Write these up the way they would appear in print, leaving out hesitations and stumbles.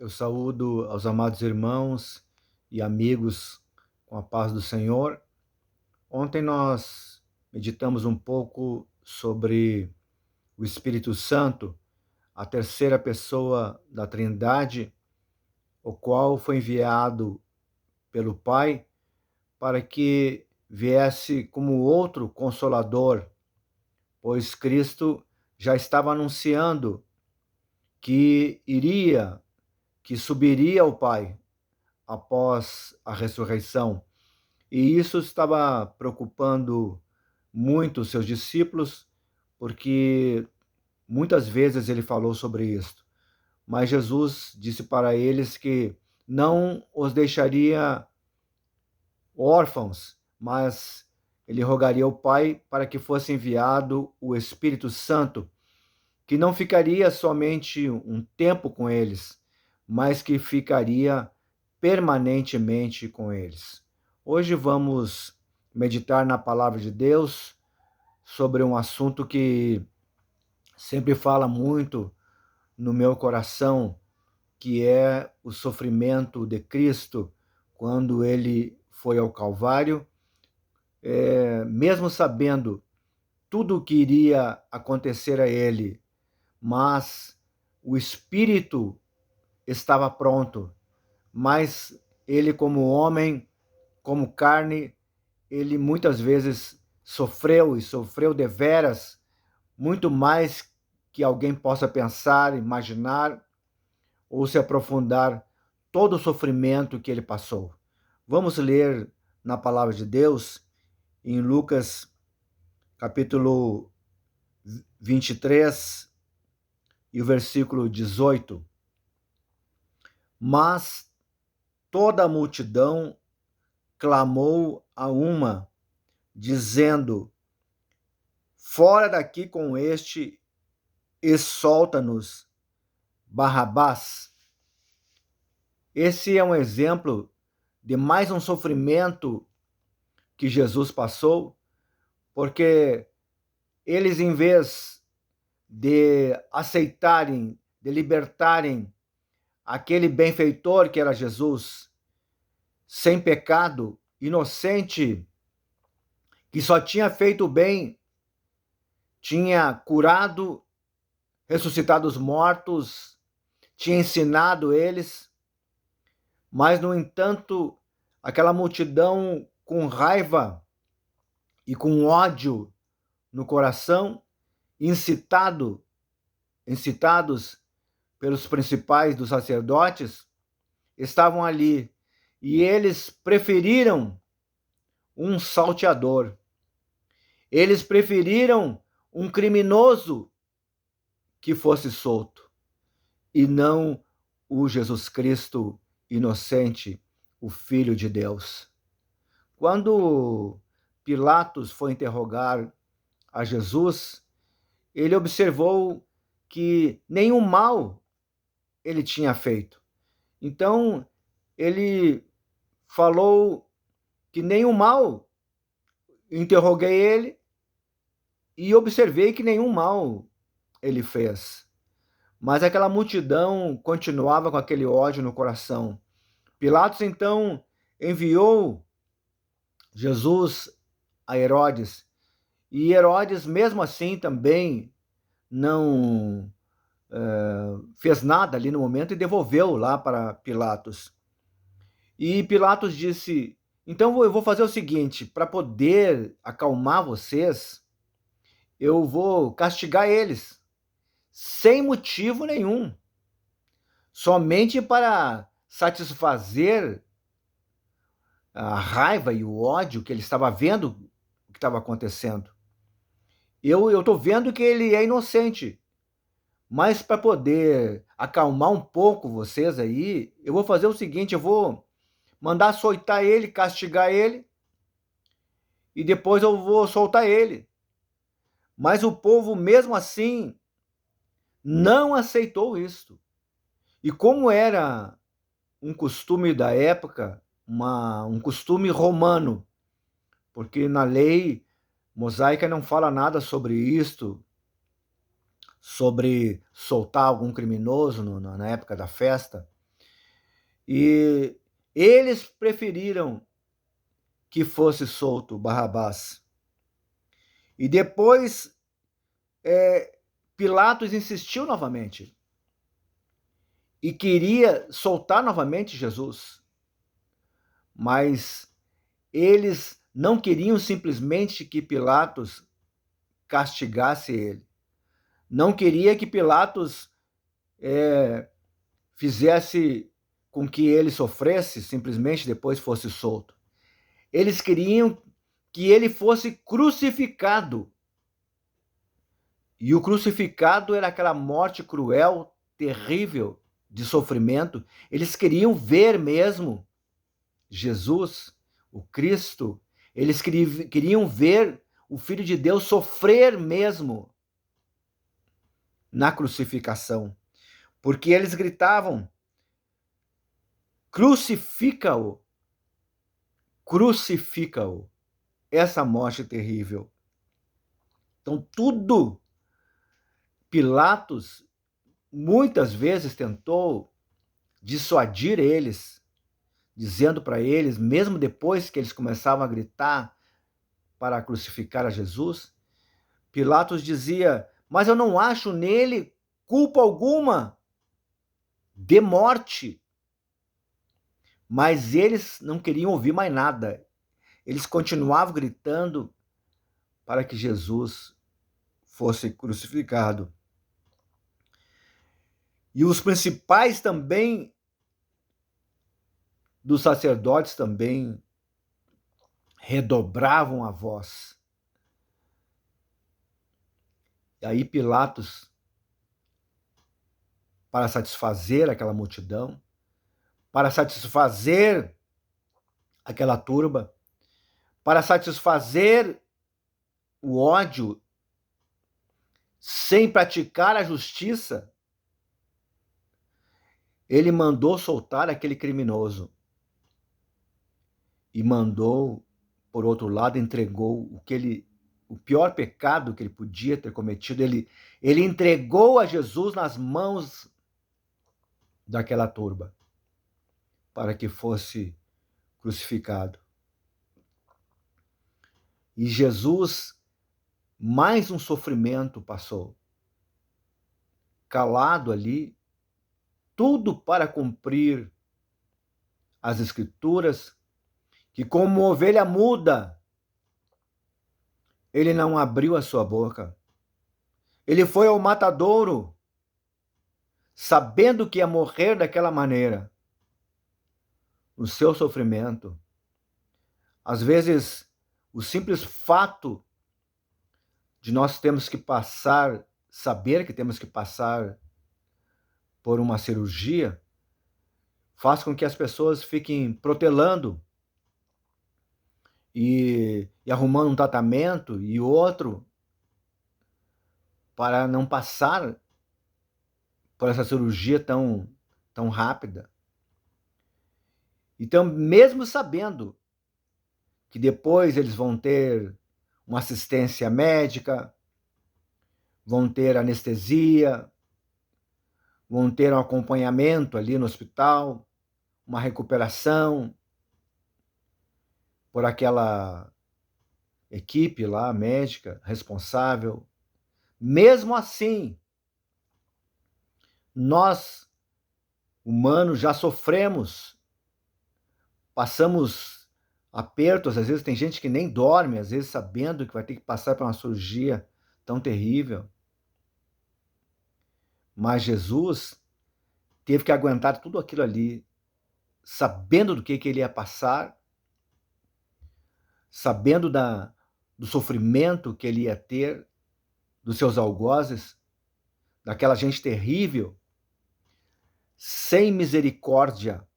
Eu saúdo aos amados irmãos e amigos com a paz do Senhor. Ontem nós meditamos um pouco sobre o Espírito Santo, a terceira pessoa da Trindade, o qual foi enviado pelo Pai para que viesse como outro consolador, pois Cristo já estava anunciando que subiria ao Pai após a ressurreição. E isso estava preocupando muito os seus discípulos, porque muitas vezes ele falou sobre isso. Mas Jesus disse para eles que não os deixaria órfãos, mas ele rogaria ao Pai para que fosse enviado o Espírito Santo, que não ficaria somente um tempo com eles, mas que ficaria permanentemente com eles. Hoje vamos meditar na palavra de Deus sobre um assunto que sempre fala muito no meu coração, que é o sofrimento de Cristo quando ele foi ao Calvário, mesmo sabendo tudo o que iria acontecer a ele, mas o Espírito estava pronto, mas ele, como homem, como carne, ele muitas vezes sofreu e sofreu deveras, muito mais que alguém possa pensar, imaginar ou se aprofundar todo o sofrimento que ele passou. Vamos ler na palavra de Deus, em Lucas capítulo 23 e o versículo 18. Mas toda a multidão clamou a uma, dizendo: fora daqui com este e solta-nos Barrabás. Esse é um exemplo de mais um sofrimento que Jesus passou, porque eles, em vez de aceitarem, de libertarem aquele benfeitor que era Jesus, sem pecado, inocente, que só tinha feito o bem, tinha curado, ressuscitado os mortos, tinha ensinado eles, mas, no entanto, aquela multidão com raiva e com ódio no coração, incitados pelos principais dos sacerdotes, estavam ali, e eles preferiram um salteador. Eles preferiram um criminoso que fosse solto, e não o Jesus Cristo inocente, o Filho de Deus. Quando Pilatos foi interrogar a Jesus, ele observou que nenhum mal ele tinha feito. Então, ele falou que nenhum mal, interroguei ele e observei que nenhum mal ele fez. Mas aquela multidão continuava com aquele ódio no coração. Pilatos, então, enviou Jesus a Herodes. E Herodes, mesmo assim, também não fez nada ali no momento e devolveu lá para Pilatos. E Pilatos disse: então eu vou fazer o seguinte, para poder acalmar vocês, eu vou castigar eles, sem motivo nenhum, somente para satisfazer a raiva e o ódio que ele estava vendo o que estava acontecendo. Eu estou vendo que ele é inocente, mas para poder acalmar um pouco vocês aí, eu vou fazer o seguinte, eu vou mandar açoitar ele, castigar ele, e depois eu vou soltar ele. Mas o povo, mesmo assim, não aceitou isso. E como era um costume da época, um costume romano, porque na lei mosaica não fala nada sobre isto, sobre soltar algum criminoso na época da festa, E eles preferiram que fosse solto Barrabás. E depois Pilatos insistiu novamente e queria soltar novamente Jesus. Mas eles não queriam simplesmente que Pilatos castigasse ele. Não queria que Pilatos fizesse com que ele sofresse, simplesmente depois fosse solto. Eles queriam que ele fosse crucificado. E o crucificado era aquela morte cruel, terrível, de sofrimento. Eles queriam ver mesmo Jesus, o Cristo. Eles queriam ver o Filho de Deus sofrer mesmo na crucificação. Porque eles gritavam: crucifica-o, crucifica-o. Essa morte terrível. Então, tudo Pilatos muitas vezes tentou dissuadir eles, dizendo para eles, mesmo depois que eles começavam a gritar para crucificar a Jesus, Pilatos dizia: mas eu não acho nele culpa alguma de morte. Mas eles não queriam ouvir mais nada. Eles continuavam gritando para que Jesus fosse crucificado. E os principais também dos sacerdotes também redobravam a voz. E aí Pilatos, para satisfazer aquela multidão, para satisfazer aquela turba, para satisfazer o ódio, sem praticar a justiça, ele mandou soltar aquele criminoso. E mandou, por outro lado, entregou o pior pecado que ele podia ter cometido. Ele entregou a Jesus nas mãos daquela turba para que fosse crucificado. E Jesus, mais um sofrimento passou, calado ali, tudo para cumprir as Escrituras, que como ovelha muda, ele não abriu a sua boca. Ele foi ao matadouro, sabendo que ia morrer daquela maneira, no seu sofrimento. Às vezes, o simples fato de nós termos que passar, saber que temos que passar por uma cirurgia, faz com que as pessoas fiquem protelando e arrumando um tratamento e outro para não passar por essa cirurgia tão rápida. Então, mesmo sabendo que depois eles vão ter uma assistência médica, vão ter anestesia, vão ter um acompanhamento ali no hospital, uma recuperação por aquela equipe lá, médica, responsável. Mesmo assim, nós, humanos, já sofremos, passamos apertos, às vezes tem gente que nem dorme, às vezes sabendo que vai ter que passar por uma cirurgia tão terrível. Mas Jesus teve que aguentar tudo aquilo ali, sabendo do que ele ia passar, sabendo do sofrimento que ele ia ter, dos seus algozes, daquela gente terrível, sem misericórdia.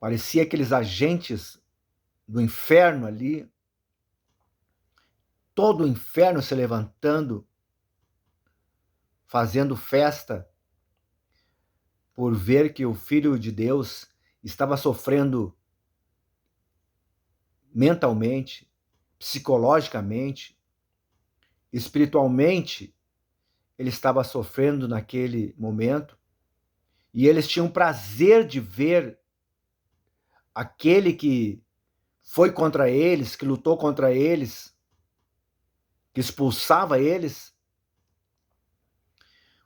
Parecia aqueles agentes do inferno ali, todo o inferno se levantando, fazendo festa, por ver que o Filho de Deus estava sofrendo mentalmente, psicologicamente, espiritualmente, ele estava sofrendo naquele momento, E eles tinham prazer de ver aquele que foi contra eles, que lutou contra eles, que expulsava eles.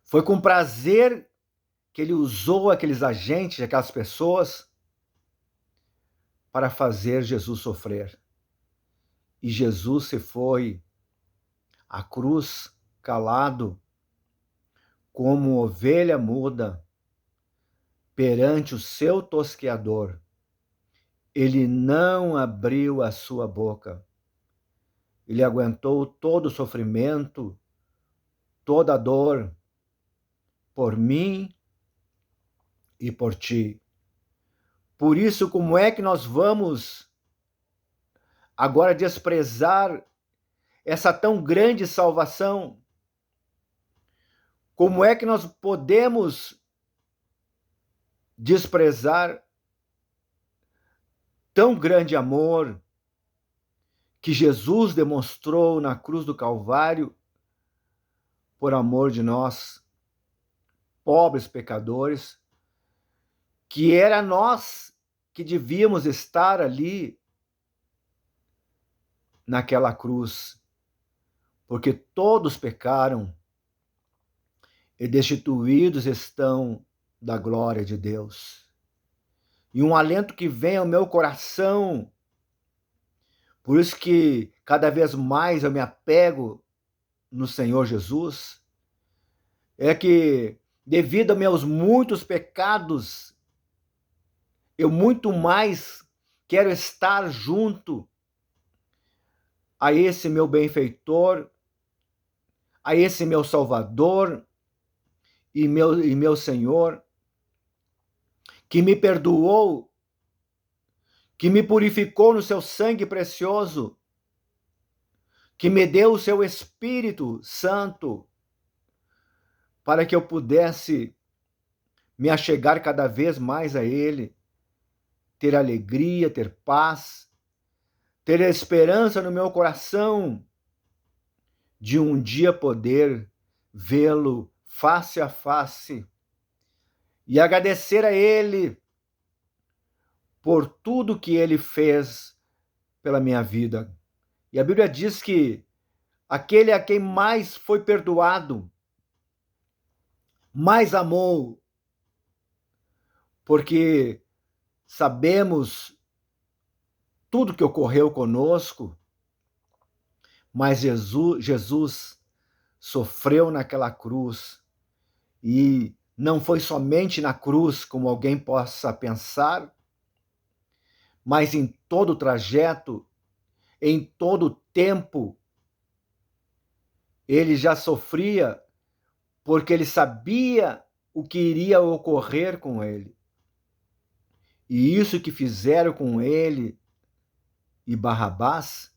Foi com prazer que ele usou aqueles agentes, aquelas pessoas, para fazer Jesus sofrer. E Jesus se foi à cruz calado, como ovelha muda, perante o seu tosqueador. Ele não abriu a sua boca. Ele aguentou todo o sofrimento, toda a dor, por mim e por ti. Por isso, como é que nós vamos agora desprezar essa tão grande salvação? Como é que nós podemos desprezar tão grande amor que Jesus demonstrou na cruz do Calvário por amor de nós, pobres pecadores, que era nós que devíamos estar ali naquela cruz, porque todos pecaram e destituídos estão da glória de Deus. E um alento que vem ao meu coração, por isso que cada vez mais eu me apego no Senhor Jesus, é que devido aos meus muitos pecados, eu muito mais quero estar junto a esse meu benfeitor, a esse meu Salvador e meu Senhor, que me perdoou, que me purificou no seu sangue precioso, que me deu o seu Espírito Santo, para que eu pudesse me achegar cada vez mais a Ele, ter alegria, ter paz, ter esperança no meu coração de um dia poder vê-lo face a face e agradecer a Ele por tudo que Ele fez pela minha vida. E a Bíblia diz que aquele a quem mais foi perdoado, mais amou, porque sabemos tudo que ocorreu conosco, mas Jesus sofreu naquela cruz, e não foi somente na cruz, como alguém possa pensar, mas em todo o trajeto, em todo o tempo, ele já sofria, porque ele sabia o que iria ocorrer com ele. E isso que fizeram com ele e Barrabás,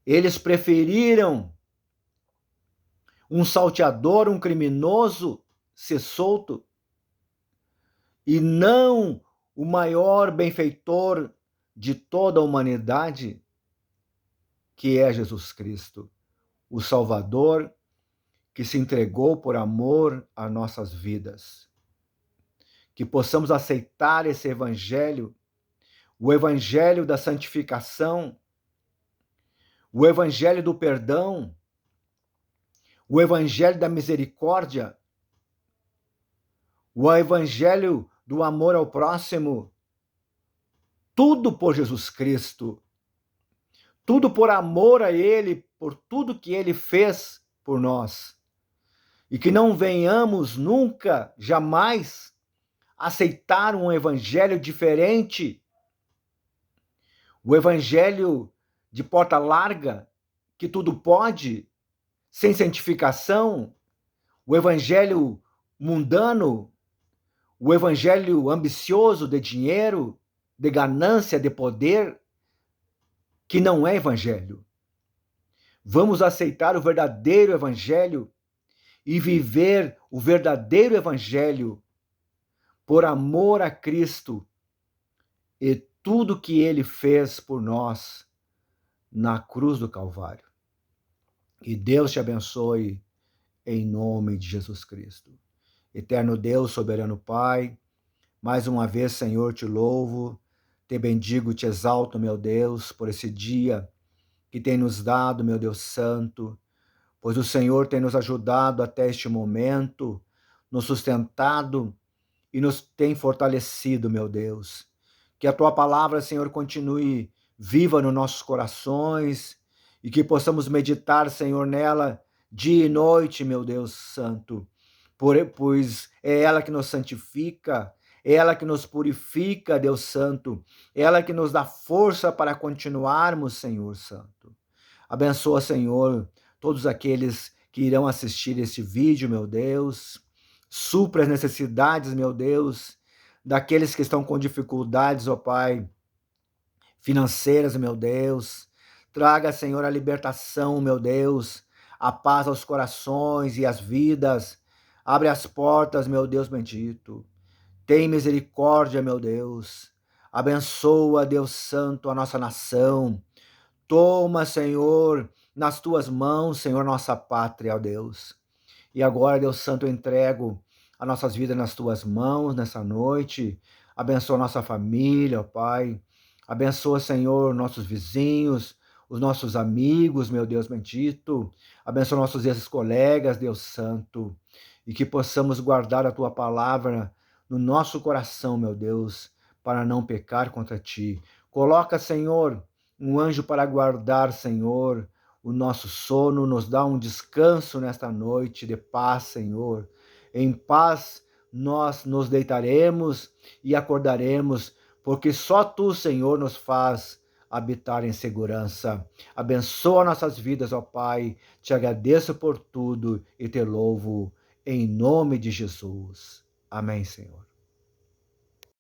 eles preferiram um salteador, um criminoso ser solto, e não o maior benfeitor de toda a humanidade, que é Jesus Cristo, o Salvador que se entregou por amor a nossas vidas. Que possamos aceitar esse evangelho, o evangelho da santificação, o evangelho do perdão, o evangelho da misericórdia, o evangelho do amor ao próximo, tudo por Jesus Cristo, tudo por amor a Ele, por tudo que Ele fez por nós. E que não venhamos nunca, jamais, aceitar um evangelho diferente, o evangelho de porta larga, que tudo pode, sem santificação, o evangelho mundano, o evangelho ambicioso de dinheiro, de ganância, de poder, que não é evangelho. Vamos aceitar o verdadeiro evangelho e viver o verdadeiro evangelho por amor a Cristo e tudo que Ele fez por nós na cruz do Calvário. E Deus te abençoe em nome de Jesus Cristo. Eterno Deus, soberano Pai, mais uma vez, Senhor, te louvo, te bendigo, te exalto, meu Deus, por esse dia que tem nos dado, meu Deus Santo, pois o Senhor tem nos ajudado até este momento, nos sustentado e nos tem fortalecido, meu Deus. Que a tua palavra, Senhor, continue viva nos nossos corações e que possamos meditar, Senhor, nela dia e noite, meu Deus Santo, pois é ela que nos santifica, é ela que nos purifica, Deus Santo, é ela que nos dá força para continuarmos, Senhor Santo. Abençoa, Senhor, todos aqueles que irão assistir este vídeo, meu Deus. Supra as necessidades, meu Deus, daqueles que estão com dificuldades, ó Pai, financeiras, meu Deus. Traga, Senhor, a libertação, meu Deus, a paz aos corações e às vidas. Abre as portas, meu Deus bendito. Tem misericórdia, meu Deus. Abençoa, Deus Santo, a nossa nação. Toma, Senhor, nas tuas mãos, Senhor, nossa pátria, ó Deus. E agora, Deus Santo, eu entrego as nossas vidas nas tuas mãos nessa noite. Abençoa a nossa família, ó Pai. Abençoa, Senhor, nossos vizinhos, os nossos amigos, meu Deus bendito. Abençoa nossos ex-colegas, Deus Santo. E que possamos guardar a tua palavra no nosso coração, meu Deus, para não pecar contra ti. Coloca, Senhor, um anjo para guardar, Senhor, o nosso sono, nos dá um descanso nesta noite de paz, Senhor. Em paz nós nos deitaremos e acordaremos, porque só Tu, Senhor, nos faz habitar em segurança. Abençoa nossas vidas, ó Pai. Te agradeço por tudo e te louvo em nome de Jesus. Amém, Senhor.